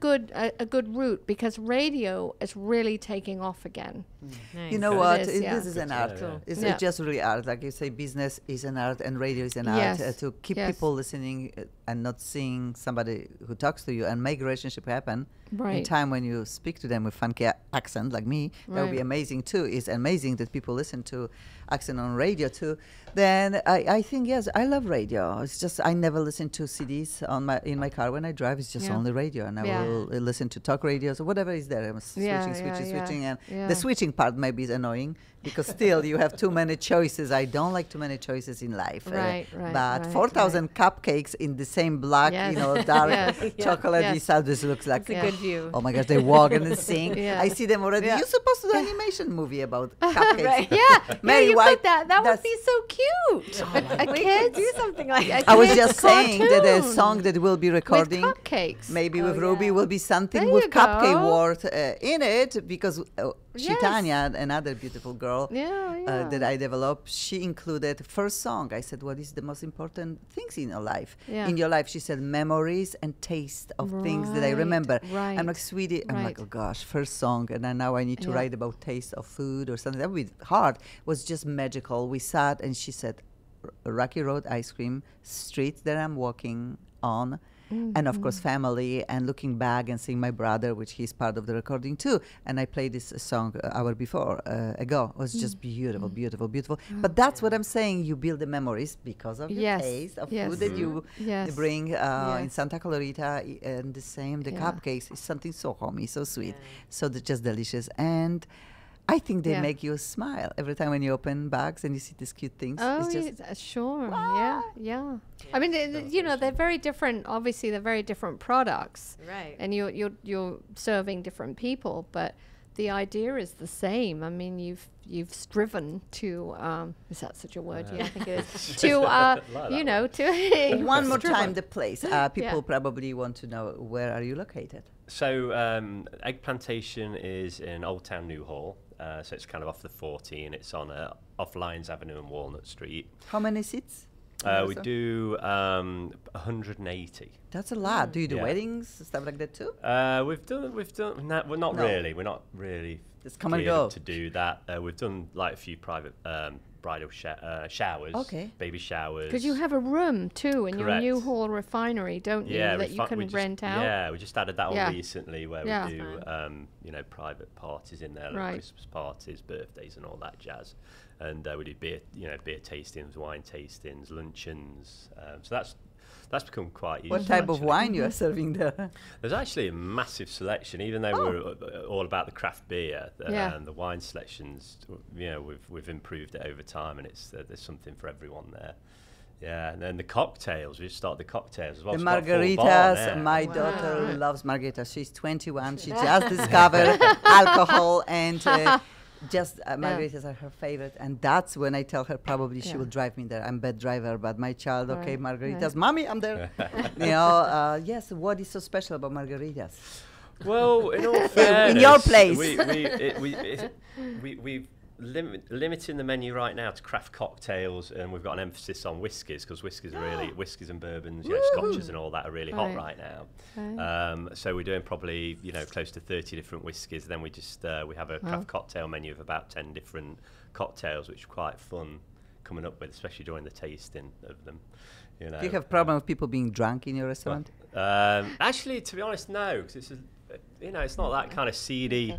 good route, because radio is really taking off again. Nice. You know It what? is, yeah. This is an Good art. to know, It's Yeah. just really art. Like you say, business is an art and radio is an Yes. art. To keep Yes. people listening and not seeing somebody who talks to you and make a relationship happen in Right. time when you speak to them with funky accent like me. That would be Right. amazing too. It's amazing that people listen to accent on radio too. Then I think, yes, I love radio. It's just I never listen to CDs in my car when I drive. It's just Yeah. only radio, and I Yeah. will listen to talk radios or whatever is there. I'm switching, and the switching part maybe is annoying because still you have too many choices. I don't like too many choices in life. Right, But right, 4,000 cupcakes in the same black, Yes. dark Yes. chocolate. Yes. This looks like It's a Yeah. good view. oh my gosh, they walk and they sing. Yeah. I see them already. Yeah. You're supposed to do an animation movie about cupcakes. Right. Yeah, Mary you White, could that would be that's- so cute. A We kid's could do something like that. I was kids' just saying that a cartoon song that we'll be recording with cupcakes. maybe Oh, with Ruby yeah. will be something There with you cupcake go. word in it because Yes. Chitanya, another beautiful girl Yeah, that I developed, she included first song. I said, what is the most important things in your life? Yeah. In your life, she said, memories and taste of things that I Right, remember. I'm right, like, sweetie, I'm like, right. oh gosh, first song. And then now I need to Yeah. write about taste of food or something. That would be hard. It was just magical. We sat and she said, Rocky Road ice cream, street that I'm walking on, and of course family, and looking back and seeing my brother, which he's part of the recording too. And I played this song hour before ago. It was just beautiful, beautiful, beautiful. But that's what I'm saying. You build the memories because of your Yes, taste of yes. food that you Yes. bring in Yes. Santa Clarita, and the same. The Yeah. cupcakes is something so homey, so sweet, so just delicious, and I think they Yeah. make you smile every time when you open bags and you see these cute things. Oh, It's just sure. Yeah. I mean, they're very different. Obviously, they're very different products, Right. and you're serving different people, but the idea is the same. I mean, you've striven to is that such a word? Yeah, I think it is to to one more striven. time, the place. People probably want to know, where are you located? So Egg Plantation is in Old Town Newhall. So it's kind of off the 14. It's on off Lyons Avenue and Walnut Street. How many seats? We do 180. That's a lot. Do you do Yeah. weddings, stuff like that too? We've done. We're not No. really. We're not really. Just come and geared up go. to do that. We've done like a few private bridal showers. Okay. Baby showers. Because you have a room too in Correct. your New Hall refinery, don't you? Yeah, That you can rent out. Yeah, we just added that Yeah. on recently, where Yeah. we do private parties in there, like Right. Christmas parties, birthdays, and all that jazz. And we do beer tastings, wine tastings, luncheons. So that's become quite useful. What type of actually. wine you are serving there? There's actually a massive selection, even though we're all about the craft beer. The wine selections, we've improved it over time, and there's something for everyone there. Yeah, and then the cocktails. We just started the cocktails as well. The It's got a full bar margaritas. there. My daughter loves margaritas. She's 21. She just discovered alcohol and margaritas are her favorite. And that's when I tell her probably she will drive me there. I'm bad driver, but my child, okay, margaritas. Mommy, I'm there. Yes, what is so special about margaritas? Well, in all fairness, in your place. We've limiting the menu right now to craft cocktails, and we've got an emphasis on whiskies because whiskies and bourbons, scotches and all that are really hot right now. So we're doing probably close to 30 different whiskies. Then we just we have a craft cocktail menu of about 10 different cocktails, which are quite fun coming up with, especially during the tasting of them. Do you have problem with people being drunk in your restaurant? Actually, to be honest, no, because it's not that kind of seedy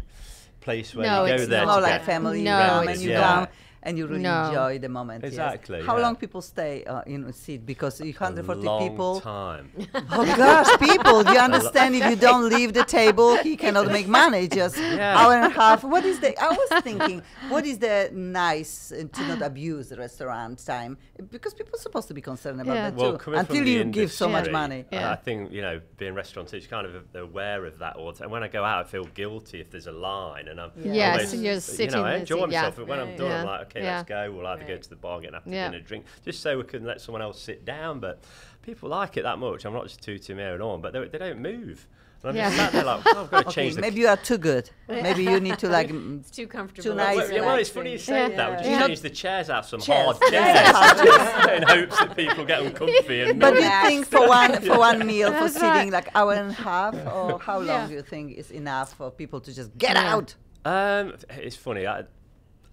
place where No, you go it's there. It's more to like get family No, around it's and you not. come and you really enjoy the moment. Exactly, Yes. How yeah. long people stay in a seat? Because 140 a long people. time. Oh gosh, people! Do you understand? If you don't leave the table, he cannot make money. Just hour and a half. What is the? I was thinking, what is the nice to not abuse the restaurant time? Because people are supposed to be concerned about that Well, too. coming Until from the you give so much industry, money. I think being restaurateurs, kind of aware of that. And when I go out, I feel guilty if there's a line, and I'm Yes, almost, and you're sitting I there, enjoy myself. But when I'm done, Yeah. I'm like, okay, Yeah. let's go. We'll either go to the bar, get after Yeah. dinner, drink, just so we can let someone else sit down. But people like it that much. I'm not just tooting my own horn, but they don't move. And I'm just sat there like, I've got to change the. Maybe you are too good. Maybe you need to like. It's too comfortable. Too nice. Well, it's funny you say that. We just Yeah. change the chairs out some Chairs. hard chairs in hopes that people get uncomfy. And But move. you think for one meal for sitting like hour and a half, or how long do you think is enough for people to just get out? It's funny.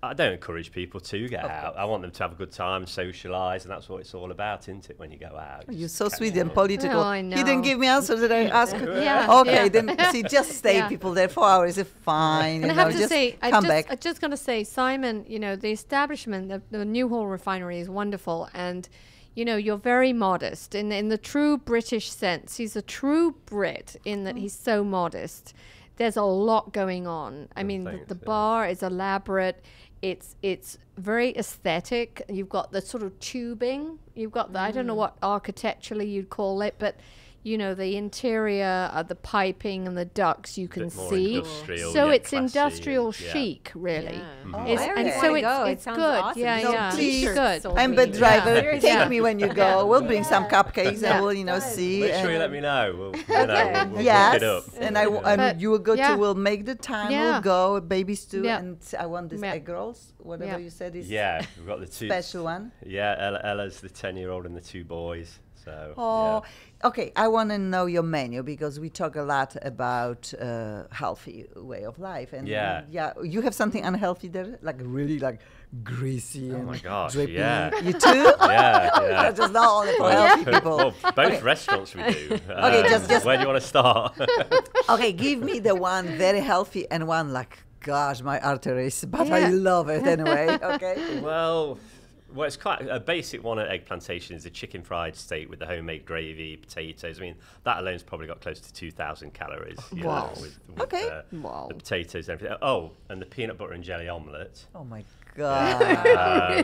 I don't encourage people to get out. I want them to have a good time, socialise, and that's what it's all about, isn't it, when you go out? You're Just so catch sweet up. and political. Oh, I He know. didn't give me answer that I asked. Yeah, Okay, yeah. then see, just stay Yeah. people there 4 hours is fine. And I you know, have to just say, come back. I'm just going to say, Simon, the establishment, the Newhall refinery is wonderful. And, you're very modest in the true British sense. He's a true Brit in that he's so modest. There's a lot going on. I mean, the bar is elaborate. It's very aesthetic. You've got the sort of tubing. You've got I don't know what architecturally you'd call it, but the interior, the piping and the ducts you can Bit more see. industrial, So yet it's classy industrial and- yeah. chic, really. Yeah. Oh, It's- I and really so wanna go. It it's sounds good. awesome. Yeah, No, yeah. please. It's good. Sold I'm me. bad driver. Seriously. Take me when you go. We'll bring some cupcakes Yeah. and we'll, see. Make sure you and- let me know. We'll look Yes, it up. and But- you will go yeah. we'll make the time. Yeah. We'll go, babies too, Yeah. and I want this Yeah. egg rolls, whatever Yeah. you said is Yeah, we've got the two. special one. Yeah, Ella's the 10-year-old and the 2 boys. So, Oh, okay. I want to know your menu because we talk a lot about healthy way of life, and Yeah. you have something unhealthy there, like really like greasy. Oh and my gosh, drippy. yeah. You too? yeah. Just not only for healthy people. Well, both restaurants we do. Okay, just- Where do you want to start? Okay, give me the one very healthy and one like, gosh, my arteries, but I Yeah. love it anyway. Okay. Well, it's quite a basic one at Egg Plantation is the chicken fried steak with the homemade gravy, potatoes. I mean, that alone's probably got close to 2,000 calories. You Wow. know, with Okay. Wow. the potatoes and everything. Oh, and the peanut butter and jelly omelette. Oh my God.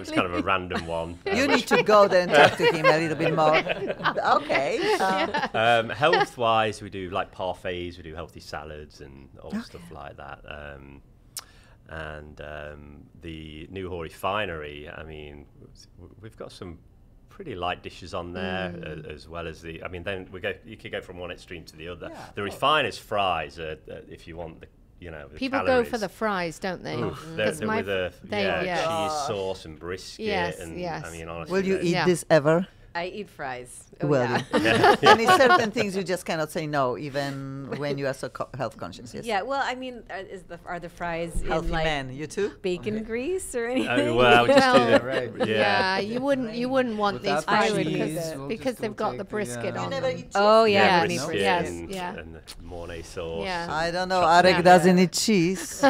It's kind of a random one. You need to go there and talk to him a little bit more. Okay. Health-wise, we do like parfaits, we do healthy salads and all stuff like that. And the Newhall refinery, I mean, we've got some pretty light dishes on there, as well as the. I mean, then you could go from one extreme to the other. Yeah. The refiner's fries, if you want the. The People calories. go for the fries, don't they? They're 'Cause my with a yeah. cheese sauce and brisket. Yes, and yes. I mean, honestly, Will you they're- eat Yeah. this ever? I eat fries. Oh, Will yeah. you? And it's certain things you just cannot say no, even when you are so health conscious. Yes. Yeah, well, I mean, are the fries Healthy in like man. You too? bacon grease or anything? Oh, well, just do Well, the, Right. Yeah, you wouldn't want these Without fries the because, cheese, we'll because just they've all got take the the, brisket You on never them. eat Oh Yeah, yeah, brisket. brisket. Yes, and, yeah. and the Mornay sauce. Yeah. I don't know. Chocolate. Arek doesn't eat cheese.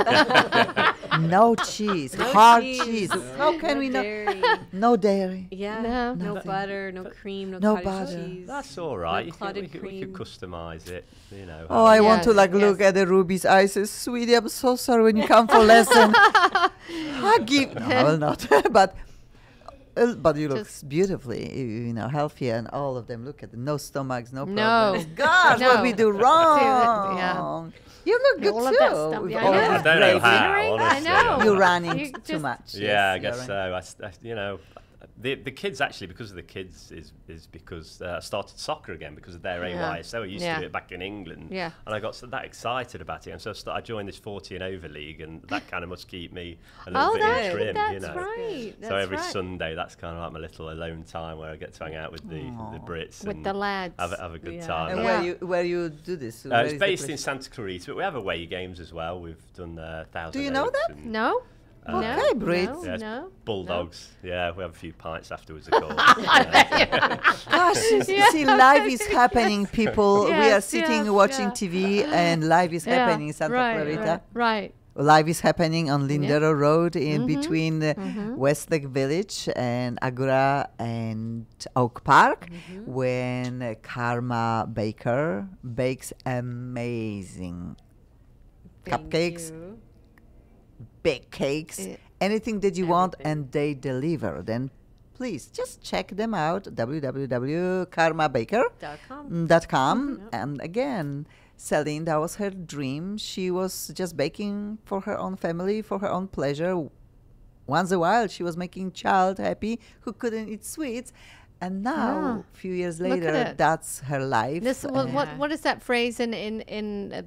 No cheese. No Hard cheese. cheese. How can No we not? dairy. No dairy. Yeah, No. no Nothing. butter, no cream, no, No cottage butter. cheese. That's all right. No You can, clotted we could cream. customize it. You know. Oh, I want to Yes, like look yes. at the Ruby's eyes. Says, sweetie, I'm so sorry when you come for lesson. I give. No, I will not. But But you look Just- beautifully, healthy, and all of them look at no stomachs, no No. problems. Gosh, No. what we do wrong? Yeah. You look good All of too. that stuff, with yeah, all I of know. this I don't know gravy. how, I honestly. know. You're running You too just- much. Yeah, Yes, I you're guess running. so. The kids actually, because of the kids, is because I started soccer again because of their AYSO. I used to do it back in England, Yeah. and I got that excited about it, and so I joined this 40 and over league, and that kind of must keep me a little bit in trim, that's right. So That's every right. Sunday, that's kind of like my little alone time where I get to hang out with the Brits With and the lads. have a good Yeah. time. And Yeah. where you do this? Where It's is the based in place? Santa Clarita, but we have away games as well. We've done 1,000. Do you know Oaks that? and, No? Okay, Brits. yeah, it's No? Bulldogs. Yeah, we have a few pints afterwards, of course. Gosh, see, life is happening, people. We are Yes, sitting yes, watching yeah. TV, and life is happening in Santa Clarita. Right. Life is happening on Lindero Road in between Westlake Village and Agora and Oak Park, when Karma Baker bakes amazing cupcakes, bake cakes, anything that you want, and they deliver. Then please just check them out, www.karmabaker.com. And again, Celine, that was her dream. She was just baking for her own family, for her own pleasure. Once a while, she was making child happy who couldn't eat sweets. And now, a few years Look at later, it. that's her life. This and- what is that phrase in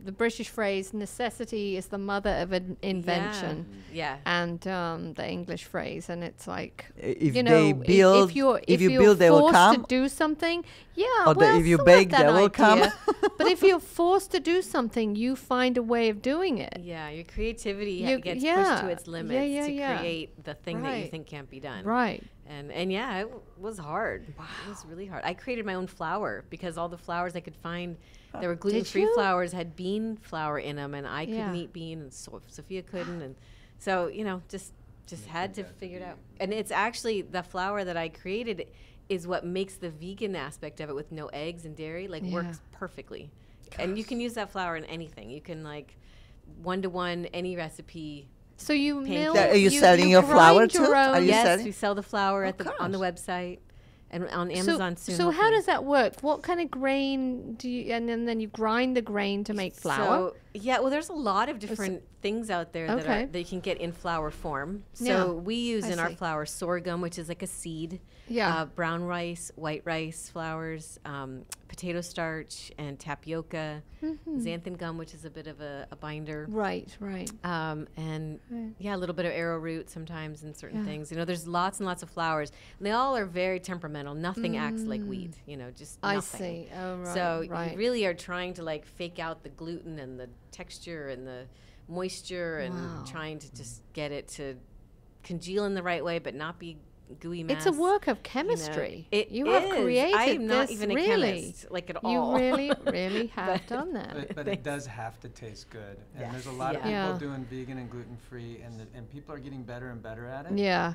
the British phrase? Necessity is the mother of invention. Yeah. And the English phrase, and it's like If you they know, build- if you're if you you're build, they will forced come. to do something, yeah. Or well, if you some bake, of that they will come. idea. But if you're forced to do something, you find a way of doing it. Yeah, your creativity gets yeah. pushed to its limits Yeah, to yeah. create the thing that you Right. think can't be done. Right. And yeah, it was hard. Wow. It was really hard. I created my own flour because all the flours I could find, there were gluten-free you? flours, had bean flour in them, and I couldn't Yeah. eat bean, and Sophia couldn't, and so just had to figure it out. And it's actually the flour that I created is what makes the vegan aspect of it with no eggs and dairy works perfectly. And you can use that flour in anything. You can one-to-one any recipe. So you mill. Are you selling your grind flour your too? own- Are you Yes, selling? we sell the flour on the gosh. website and on Amazon soon. So how hopefully. does that work? What kind of grain do you, and then you grind the grain to make flour? So, yeah, well, there's a lot of different things out there Okay. that you can get in flour form. So Yeah, we use I in our see. flour sorghum, which is like a seed. Yeah. Brown rice, white rice flours, potato starch, and tapioca. Xanthan gum, which is a bit of a binder. Right, right. And yeah, a little bit of arrowroot sometimes in certain things. There's lots and lots of flours. And they all are very temperamental. Nothing acts like wheat, just I nothing. see. Oh, right. So right. you really are trying to fake out the gluten and the texture and the moisture and trying to just get it to congeal in the right way but not be gooey mass. It's a work of chemistry. It have is. created I am not this even a really. chemist, at You all. really, really have done that. But it does have to taste good. And Yes. there's a lot of Yeah. people doing vegan and gluten-free, and people are getting better and better at it. Yeah.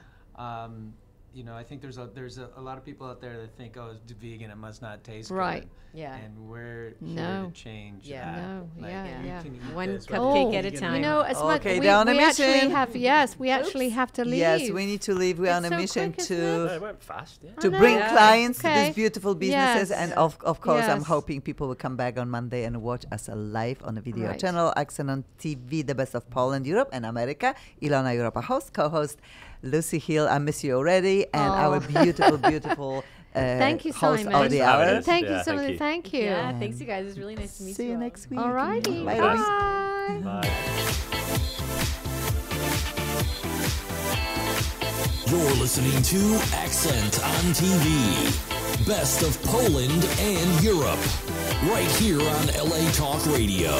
I think there's a lot of people out there that think, oh, it's vegan, it must not taste Right. good. Yeah. And we're here No. to change Yeah. that. No, yeah, you yeah. can eat One this, cupcake but at a vegan time. You know, as much Okay, we, they're on a we actually mission. have. Yes, we actually have to leave. Yes, we need to leave. We're on a It's so mission quick, isn't to It went fast, yeah. to I know. bring Yeah. clients to Okay. these beautiful businesses. Yes. And of course, I'm Yes. hoping people will come back on Monday and watch us live on a video Right. channel, Accent on TV, the best of Poland, Europe, and America. ILONA EUROPA host, co-host Lucie Hill. I miss you already. And our beautiful, beautiful Thank you, host Simon. of the Thanks for having hour. us. Thank you Yeah, so thank much. you. Thank you. Yeah, thanks you guys. It's really nice to meet See you all. next week. All righty. Bye. Bye. Bye. You're listening to Accent on TV. Best of Poland and Europe. Right here on LA Talk Radio.